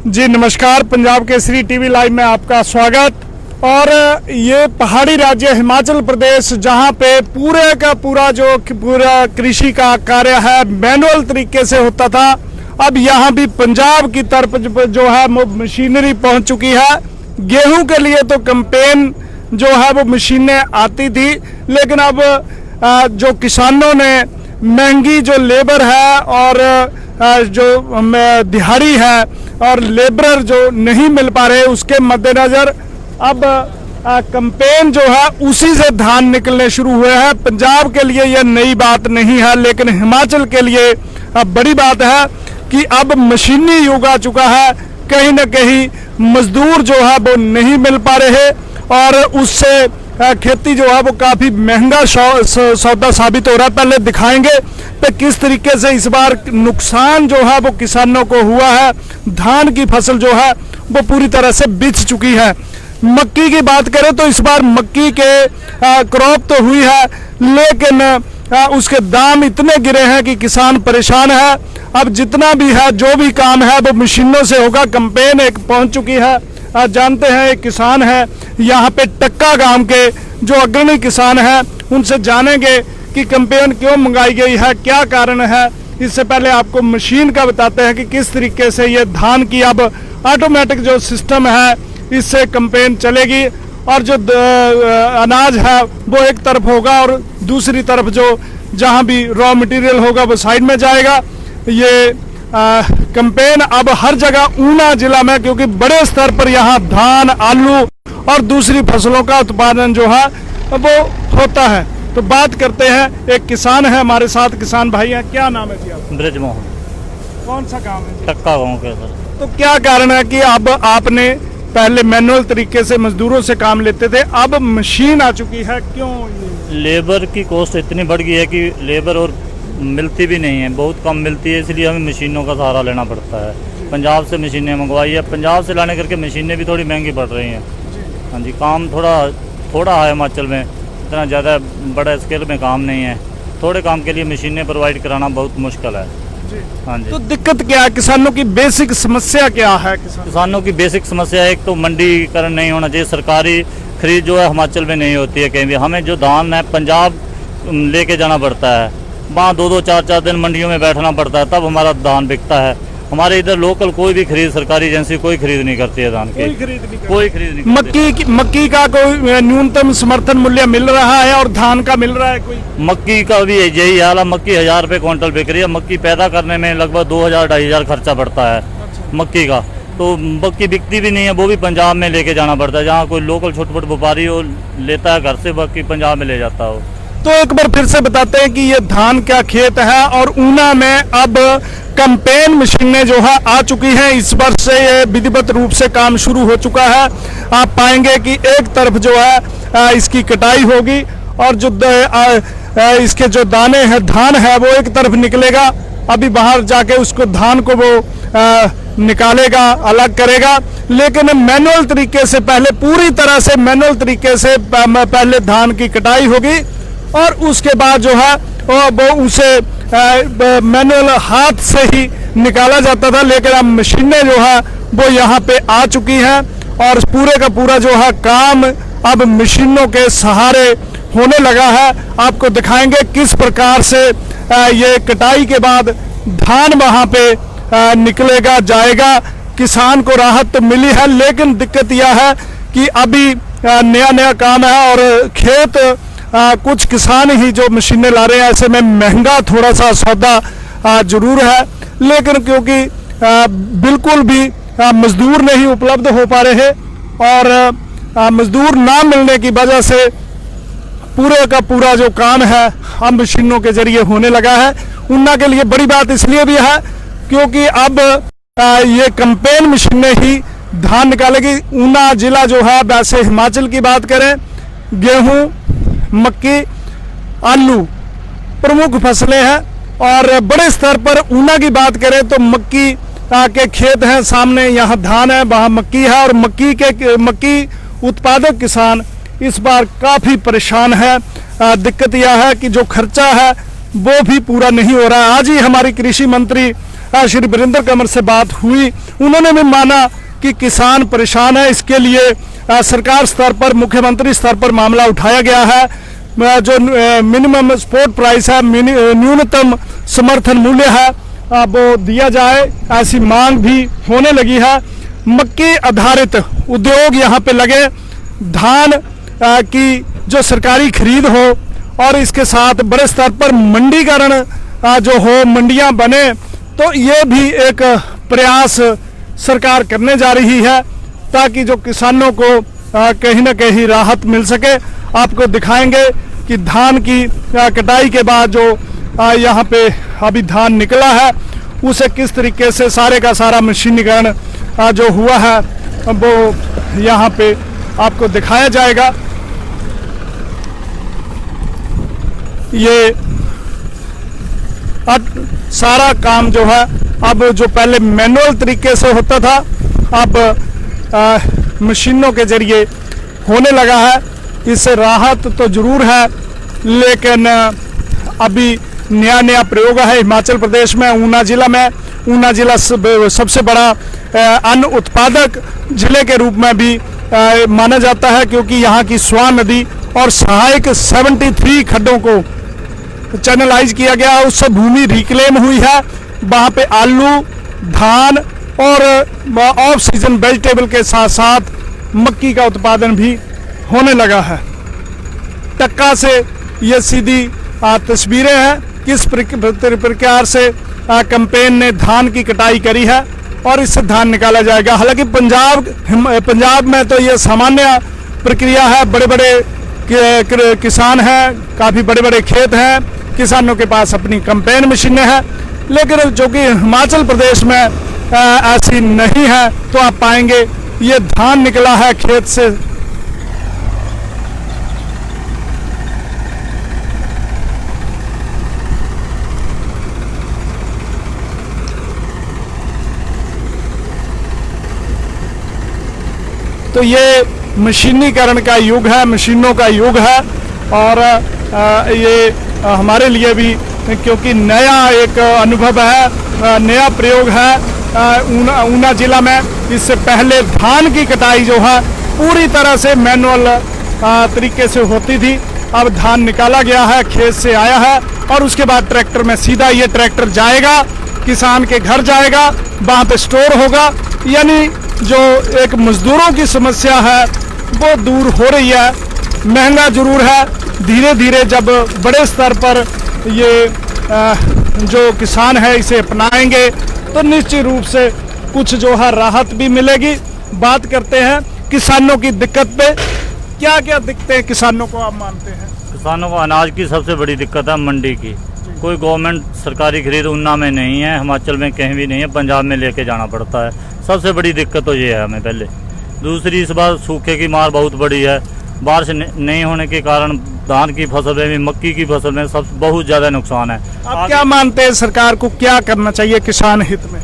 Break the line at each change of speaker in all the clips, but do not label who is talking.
जी नमस्कार, Punjab Kesari TV live में आपका स्वागत। और ये पहाड़ी राज्य हिमाचल प्रदेश, जहां पे पूरे का पूरा कृषि का कार्य है मैनुअल तरीके से होता था, अब यहां भी पंजाब की तरफ जो है वो मशीनरी पहुंच चुकी है। गेहूं के लिए तो कैंपेन जो है वो मशीनें आती थी, लेकिन अब जो किसानों ने महंगी जो लेबर है और जो दिहाड़ी है और लेबर जो नहीं मिल पा रहे, उसके मद्देनजर अब कैंपेन जो है उसी से धान निकलने शुरू हुए हैं। पंजाब के लिए यह नई बात नहीं है, लेकिन हिमाचल के लिए बड़ी बात है कि अब मशीनी युग आ चुका है। कहीं न कहीं मजदूर जो है वो नहीं मिल पा रहे और उससे खेती जो है वो काफ़ी महंगा सौदा साबित हो रहा है। पहले दिखाएंगे कि किस तरीके से इस बार नुकसान जो है वो किसानों को हुआ है। धान की फसल जो है वो पूरी तरह से बिछ चुकी है। मक्की की बात करें तो इस बार मक्की के क्रॉप तो हुई है, लेकिन उसके दाम इतने गिरे हैं कि किसान परेशान है। अब जितना भी है, जो भी काम है वो मशीनों से होगा। कैंपेन एक पहुंच चुकी है। जानते हैं एक किसान है यहाँ पे टक्का गांव के, जो अग्रणी किसान हैं, उनसे जानेंगे कि कैंपेन क्यों मंगाई गई है, क्या कारण है। इससे पहले आपको मशीन का बताते हैं कि किस तरीके से ये धान की अब ऑटोमेटिक जो सिस्टम है इससे कैंपेन चलेगी और जो अनाज है वो एक तरफ होगा और दूसरी तरफ जो जहाँ भी रॉ मटेरियल होगा वो साइड में जाएगा। ये कैंपेन अब हर जगह ऊना जिला में, क्योंकि बड़े स्तर पर यहाँ धान, आलू और दूसरी फसलों का उत्पादन जो है वो होता है। तो बात करते हैं, एक किसान है हमारे साथ, किसान भाई हैं। क्या नाम है जी आपका?
ब्रजमोहन।
कौन सा गाँव है?
टक्का गाँव के सर।
तो क्या कारण है कि अब आपने पहले मैनुअल तरीके से मजदूरों से काम लेते थे, अब मशीन आ चुकी है, क्यों?
लेबर की कॉस्ट इतनी बढ़ गई है कि लेबर और मिलती भी नहीं है, बहुत कम मिलती है, इसलिए हमें मशीनों का सहारा लेना पड़ता है। पंजाब से मशीनें मंगवाई है, पंजाब से लाने करके मशीनें भी थोड़ी महंगी पड़ रही हैं। हाँ जी, काम थोड़ा है हिमाचल में, इतना ज़्यादा बड़ा स्केल में काम नहीं है। थोड़े काम के लिए मशीनें प्रोवाइड कराना बहुत मुश्किल है। हाँ जी।
तो दिक्कत क्या है? किसानों की बेसिक समस्या क्या है?
किसानों की बेसिक समस्या एक तो मंडीकरण नहीं होना चाहिए, सरकारी खरीद जो है हिमाचल में नहीं होती है कहीं भी। हमें जो धान है पंजाब लेके जाना पड़ता है, वहाँ 2-2, 4-4 दिन मंडियों में बैठना पड़ता है, तब हमारा धान बिकता है। हमारे इधर लोकल कोई भी खरीद, सरकारी एजेंसी कोई खरीद नहीं करती है धान की, कोई खरीद नहीं।
मक्की का कोई न्यूनतम समर्थन मूल्य मिल रहा है और धान का मिल रहा है कोई?
मक्की का भी यही हाल है। मक्की 1000 रुपये क्विंटल बिक रही है। मक्की पैदा करने में लगभग 2000-2500 खर्चा पड़ता है मक्की का, तो मक्की बिकती भी नहीं है। वो भी पंजाब में लेके जाना पड़ता है, जहाँ कोई लोकल छोटे-मोटे व्यापारी हो लेता है घर से, बाकी पंजाब में ले जाता हो।
तो एक बार फिर से बताते हैं कि ये धान का खेत है और ऊना में अब कैंपेन मशीनें जो है आ चुकी हैं। इस वर्ष से ये विधिवत रूप से काम शुरू हो चुका है। आप पाएंगे कि एक तरफ जो है इसकी कटाई होगी और जो इसके जो दाने हैं, धान है, वो एक तरफ निकलेगा। अभी बाहर जाके उसको धान को वो निकालेगा, अलग करेगा, लेकिन मैनुअल तरीके से पहले, पूरी तरह से मैनुअल तरीके से पहले धान की कटाई होगी और उसके बाद जो है वो उसे मैनुअल हाथ से ही निकाला जाता था। लेकिन अब मशीनें जो है वो यहाँ पे आ चुकी हैं और पूरे का पूरा जो है काम अब मशीनों के सहारे होने लगा है। आपको दिखाएंगे किस प्रकार से ये कटाई के बाद धान वहाँ पे निकलेगा, जाएगा। किसान को राहत तो मिली है, लेकिन दिक्कत यह है कि अभी नया काम है और खेत कुछ किसान ही जो मशीनें ला रहे हैं। ऐसे में महंगा थोड़ा सा सौदा जरूर है, लेकिन क्योंकि बिल्कुल भी मजदूर नहीं उपलब्ध हो पा रहे और मजदूर ना मिलने की वजह से पूरे का पूरा जो काम है अब मशीनों के जरिए होने लगा है। ऊना के लिए बड़ी बात इसलिए भी है क्योंकि अब ये कैंपेन मशीनें ही धान निकालेगी। ऊना जिला जो है, वैसे हिमाचल की बात करें, गेहूं, मक्की, आलू प्रमुख फसलें हैं और बड़े स्तर पर ऊना की बात करें तो मक्की के खेत हैं, सामने यहाँ धान है, वहाँ मक्की है और मक्की उत्पादक किसान इस बार काफ़ी परेशान है। दिक्कत यह है कि जो खर्चा है वो भी पूरा नहीं हो रहा है। आज ही हमारी कृषि मंत्री श्री वीरेंद्र कंवर से बात हुई, उन्होंने भी माना कि किसान परेशान है। इसके लिए सरकार स्तर पर, मुख्यमंत्री स्तर पर मामला उठाया गया है। जो मिनिमम सपोर्ट प्राइस है, न्यूनतम समर्थन मूल्य है, वो दिया जाए, ऐसी मांग भी होने लगी है। मक्की आधारित उद्योग यहाँ पे लगे, धान की जो सरकारी खरीद हो और इसके साथ बड़े स्तर पर मंडीकरण जो हो, मंडियां बने, तो ये भी एक प्रयास सरकार करने जा रही है ताकि जो किसानों को कहीं ना कहीं राहत मिल सके। आपको दिखाएंगे कि धान की कटाई के बाद जो यहाँ पे अभी धान निकला है, उसे किस तरीके से सारे का सारा मशीनीकरण जो हुआ है वो यहाँ पे आपको दिखाया जाएगा। ये सारा काम जो है, अब जो पहले मैनुअल तरीके से होता था, अब मशीनों के जरिए होने लगा है। इससे राहत तो जरूर है, लेकिन अभी नया नया प्रयोग है हिमाचल प्रदेश में, ऊना जिला में। ऊना जिला सबसे बड़ा अन्न उत्पादक जिले के रूप में भी माना जाता है, क्योंकि यहाँ की स्वान नदी और सहायक 73 खड्डों को चैनलाइज किया गया, उससे भूमि रिक्लेम हुई है। वहाँ पे आलू, धान और ऑफ सीजन वेजिटेबल के साथ साथ मक्की का उत्पादन भी होने लगा है। टक्का से ये सीधी तस्वीरें हैं किस प्रकार से कैंपेन ने धान की कटाई करी है और इससे धान निकाला जाएगा। हालांकि पंजाब में तो ये सामान्य प्रक्रिया है, बड़े बड़े किसान हैं, काफ़ी बड़े बड़े खेत हैं, किसानों के पास अपनी कैंपेन मशीनें हैं। लेकिन जो कि हिमाचल प्रदेश में ऐसी नहीं है, तो आप पाएंगे ये धान निकला है खेत से। तो ये मशीनीकरण का युग है, मशीनों का युग है, और ये हमारे लिए भी क्योंकि नया एक अनुभव है, नया प्रयोग है ऊना जिला में। इससे पहले धान की कटाई जो है पूरी तरह से मैनुअल तरीके से होती थी। अब धान निकाला गया है, खेत से आया है, और उसके बाद ट्रैक्टर में सीधा ये ट्रैक्टर जाएगा, किसान के घर जाएगा, वहाँ पे स्टोर होगा। यानी जो एक मजदूरों की समस्या है वो दूर हो रही है। महंगा जरूर है, धीरे धीरे जब बड़े स्तर पर ये जो किसान है इसे अपनाएंगे तो निश्चित रूप से कुछ जो है राहत भी मिलेगी। बात करते हैं किसानों की दिक्कत पे, क्या क्या दिक्कतें किसानों को आप मानते हैं?
किसानों को अनाज की सबसे बड़ी दिक्कत है मंडी की। कोई गवर्नमेंट सरकारी खरीद ऊना में नहीं है, हिमाचल में कहीं भी नहीं है, पंजाब में लेके जाना पड़ता है। सबसे बड़ी दिक्कत तो ये है हमें पहले। दूसरी, इस बार सूखे की मार बहुत बड़ी है। बारिश नहीं होने के कारण धान की फसल में भी, मक्की की फसल में सब बहुत ज़्यादा नुकसान है।
आप क्या मानते हैं सरकार को क्या करना चाहिए किसान हित में?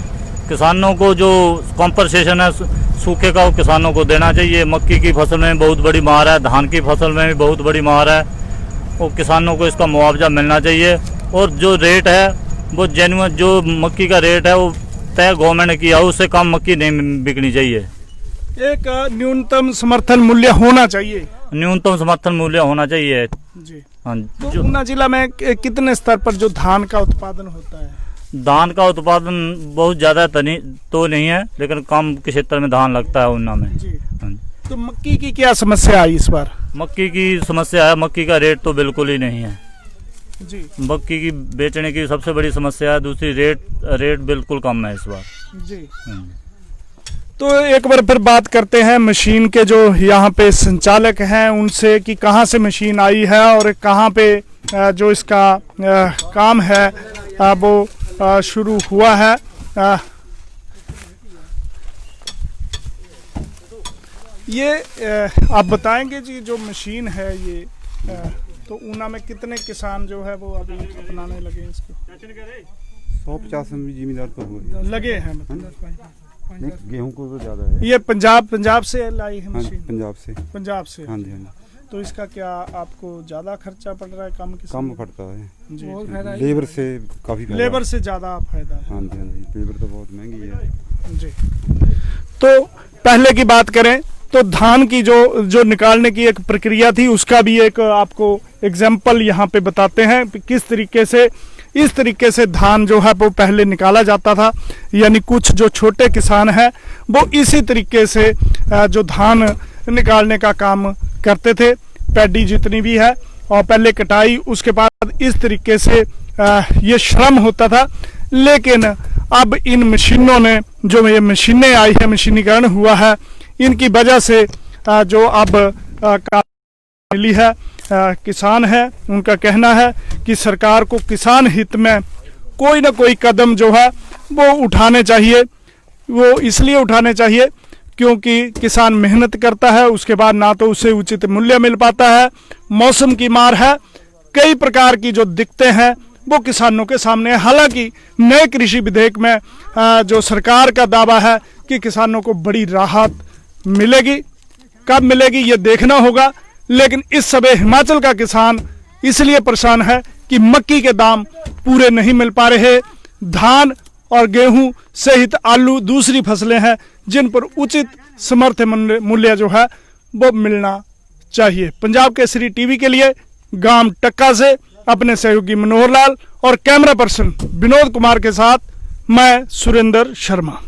किसानों को जो कॉम्पनसेशन है सूखे का वो किसानों को देना चाहिए। मक्की की फसल में बहुत बड़ी मार है, धान की फसल में भी बहुत बड़ी मार है, वो किसानों को इसका मुआवजा मिलना चाहिए। और जो रेट है वो जेन्युइन, जो मक्की का रेट है वो तय गवर्नमेंट ने किया, उससे कम मक्की नहीं बिकनी चाहिए।
एक न्यूनतम समर्थन मूल्य होना चाहिए।
न्यूनतम समर्थन मूल्य होना चाहिए
जी।
हाँ।
तो ऊना जिला में कितने स्तर पर जो धान का उत्पादन होता है?
धान का उत्पादन बहुत ज़्यादा तो नहीं है, लेकिन कम के क्षेत्र में धान लगता है ऊना में
जी।
हाँ।
तो मक्की की क्या समस्या आई इस बार?
मक्की की समस्या है, मक्की का रेट तो बिल्कुल ही नहीं है
जी।
मक्की की बेचने की सबसे बड़ी समस्या है। दूसरी, रेट बिल्कुल कम है इस बार
जी। तो एक बार फिर बात करते हैं मशीन के जो यहाँ पे संचालक हैं उनसे, कि कहाँ से मशीन आई है और कहाँ पे जो इसका काम है वो शुरू हुआ है। ये आप बताएंगे जी, जो मशीन है ये तो ऊना में कितने किसान जो है वो अभी अपनाने लगे इसको?
150 जिम्मेदार तो हुए
लगे हैं मतलब।
गेहूं को तो ज्यादा है।
ये पंजाब से लाई है
हाँ,
मशीन?
पंजाब से।
पंजाब से।
हाँ जी, हाँ जी।
तो इसका क्या आपको ज्यादा खर्चा पड़ रहा है कम
कम पड़ता है।
जी
लेबर से काफी फायदा।
लेबर से ज्यादा फायदा है।
हाँ जी, हाँ जी, लेबर तो बहुत महंगी है
जी। तो पहले की बात करें तो धान की जो निकालने की एक प्रक्रिया थी उसका भी एक आपको एग्जाम्पल यहाँ पे बताते हैं किस तरीके से इस तरीके से धान जो है वो पहले निकाला जाता था। यानी कुछ जो छोटे किसान हैं वो इसी तरीके से जो धान निकालने का काम करते थे। पैडी जितनी भी है और पहले कटाई, उसके बाद इस तरीके से ये श्रम होता था। लेकिन अब इन मशीनों ने जो ये मशीनें आई है, मशीनीकरण हुआ है, इनकी वजह से जो अब मिली है किसान है उनका कहना है कि सरकार को किसान हित में कोई ना कोई कदम जो है वो उठाने चाहिए। वो इसलिए उठाने चाहिए क्योंकि किसान मेहनत करता है, उसके बाद ना तो उसे उचित मूल्य मिल पाता है, मौसम की मार है, कई प्रकार की जो दिक्कतें हैं वो किसानों के सामने है। हालांकि नए कृषि विधेयक में जो सरकार का दावा है कि किसानों को बड़ी राहत मिलेगी, कब मिलेगी ये देखना होगा। लेकिन इस समय हिमाचल का किसान इसलिए परेशान है कि मक्की के दाम पूरे नहीं मिल पा रहे। धान और गेहूं सहित आलू दूसरी फसलें हैं जिन पर उचित समर्थन मूल्य जो है वो मिलना चाहिए। पंजाब केसरी टीवी के लिए गांव टक्का से अपने सहयोगी मनोहर लाल और कैमरा पर्सन विनोद कुमार के साथ मैं सुरेंद्र शर्मा।